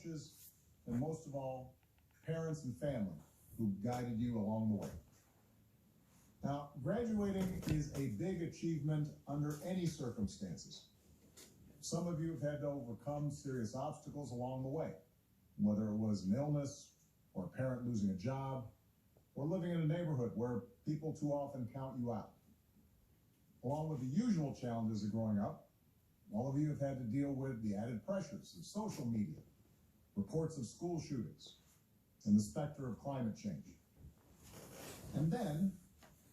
coaches, and most of all, parents and family who guided you along the way. Now, graduating is a big achievement under any circumstances. Some of you have had to overcome serious obstacles along the way, whether it was an illness, or a parent losing a job, or living in a neighborhood where people too often count you out. Along with the usual challenges of growing up, all of you have had to deal with the added pressures of social media, reports of school shootings, and the specter of climate change. And then,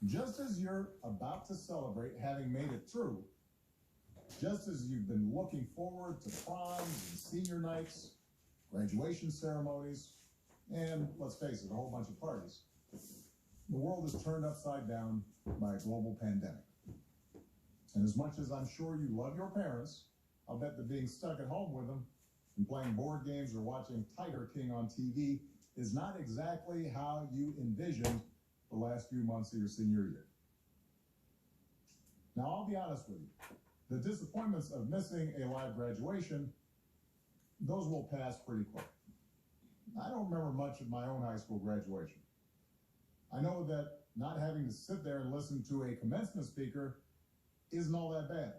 just as you're about to celebrate having made it through, just as you've been looking forward to proms and senior nights, graduation ceremonies, and, let's face it, a whole bunch of parties, the world is turned upside down by a global pandemic. And as much as I'm sure you love your parents, I'll bet that being stuck at home with them and playing board games or watching Tiger King on TV is not exactly how you envisioned the last few months of your senior year. Now, I'll be honest with you. The disappointments of missing a live graduation, those will pass pretty quick. I don't remember much of my own high school graduation. I know that not having to sit there and listen to a commencement speaker isn't all that bad.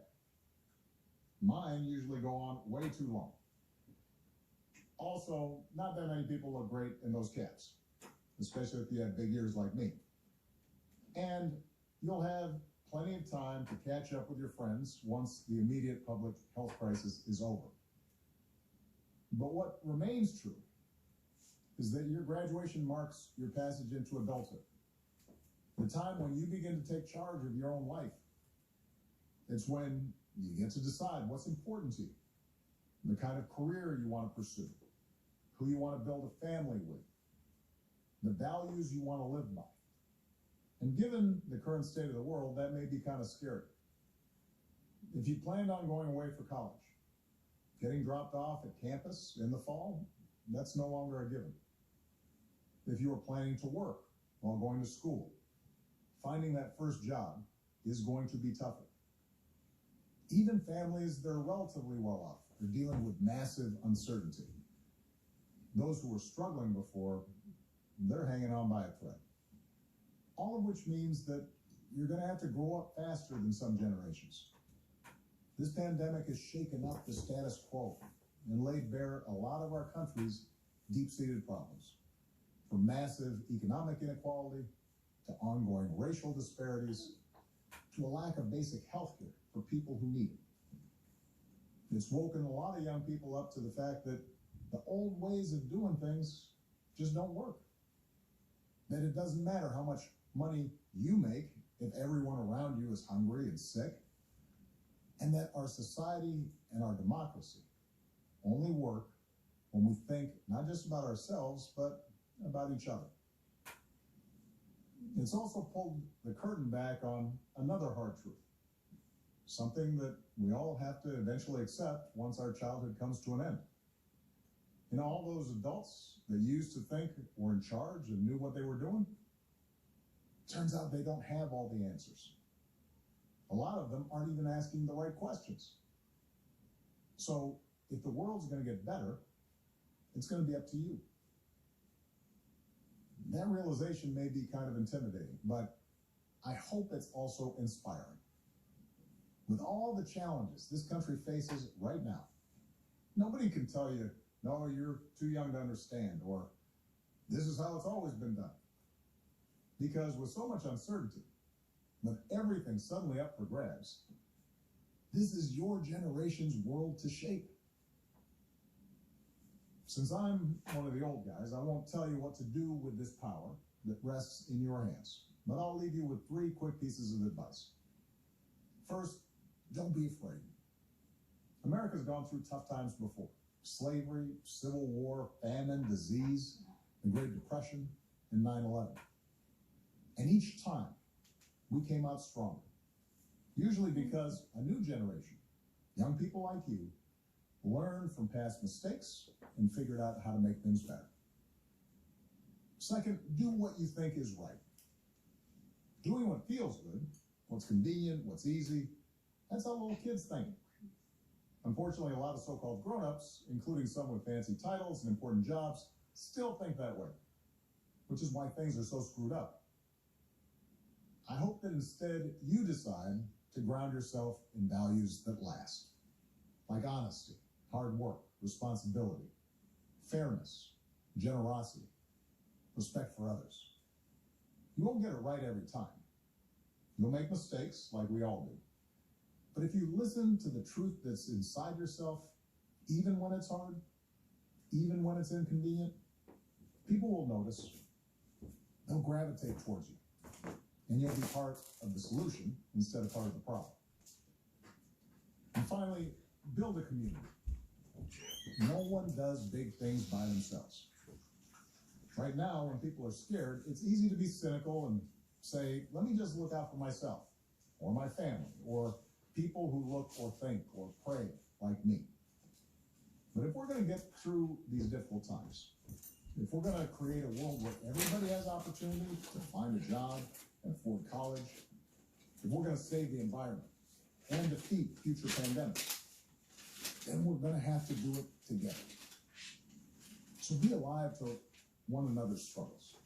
Mine usually go on way too long. Also, not that many people look great in those caps, especially if you have big ears like me. And you'll have plenty of time to catch up with your friends once the immediate public health crisis is over. But what remains true is that your graduation marks your passage into adulthood, the time when you begin to take charge of your own life. It's when you get to decide what's important to you, the kind of career you want to pursue, who you want to build a family with, the values you want to live by. And given the current state of the world, that may be kind of scary. If you planned on going away for college, getting dropped off at campus in the fall, that's no longer a given. If you were planning to work while going to school, finding that first job is going to be tougher. Even families that are relatively well off are dealing with massive uncertainty. Those who were struggling before, they're hanging on by a thread. All of which means that you're going to have to grow up faster than some generations. This pandemic has shaken up the status quo and laid bare a lot of our country's deep-seated problems, from massive economic inequality to ongoing racial disparities to a lack of basic health care for people who need it. It's woken a lot of young people up to the fact that the old ways of doing things just don't work. That it doesn't matter how much money you make if everyone around you is hungry and sick, and that our society and our democracy only work when we think not just about ourselves, but about each other. It's also pulled the curtain back on another hard truth, something that we all have to eventually accept once our childhood comes to an end. You know, all those adults that used to think were in charge and knew what they were doing, turns out they don't have all the answers. A lot of them aren't even asking the right questions. So if the world's going to get better, it's going to be up to you. That realization may be kind of intimidating, but I hope it's also inspiring. With all the challenges this country faces right now, nobody can tell you, no, you're too young to understand, or this is how it's always been done. Because with so much uncertainty, with everything suddenly up for grabs, this is your generation's world to shape. Since I'm one of the old guys, I won't tell you what to do with this power that rests in your hands, but I'll leave you with 3 quick pieces of advice. First, don't be afraid. America's gone through tough times before. Slavery, civil war, famine, disease, the Great Depression, and 9/11. And each time, we came out stronger. Usually because a new generation, young people like you, learned from past mistakes and figured out how to make things better. Second, do what you think is right. Doing what feels good, what's convenient, what's easy, that's how little kids think. Unfortunately, a lot of so-called grown-ups, including some with fancy titles and important jobs, still think that way, which is why things are so screwed up. I hope that instead you decide to ground yourself in values that last, like honesty, hard work, responsibility, fairness, generosity, respect for others. You won't get it right every time. You'll make mistakes like we all do. But if you listen to the truth that's inside yourself, even when it's hard, even when it's inconvenient, people will notice. They'll gravitate towards you. And you'll be part of the solution instead of part of the problem. And finally, build a community. No one does big things by themselves. Right now, when people are scared, it's easy to be cynical and say, let me just look out for myself, or my family, or people who look or think or pray like me. But if we're going to get through these difficult times, if we're going to create a world where everybody has opportunity to find a job and afford college, if we're going to save the environment and defeat future pandemics, then we're going to have to do it together. So be alive to one another's struggles.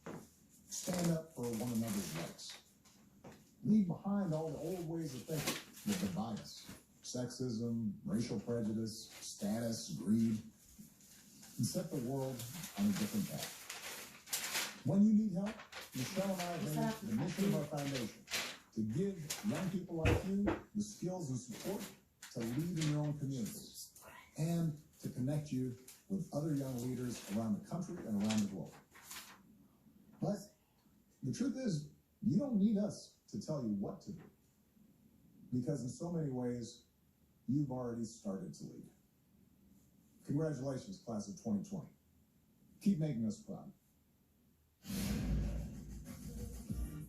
Stand up for one another's rights. Leave behind all the old ways of thinking that divide us. Sexism, racial prejudice, status, greed, and set the world on a different path. When you need help, Michelle and I have made the mission of our foundation to give young people like you the skills and support to lead in your own communities and to connect you with other young leaders around the country and around the globe. But the truth is, you don't need us to tell you what to do, because in so many ways, you've already started to lead. Congratulations, class of 2020. Keep making us proud.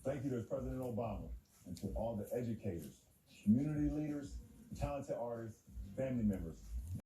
Thank you to President Obama and to all the educators, community leaders, talented artists, family members,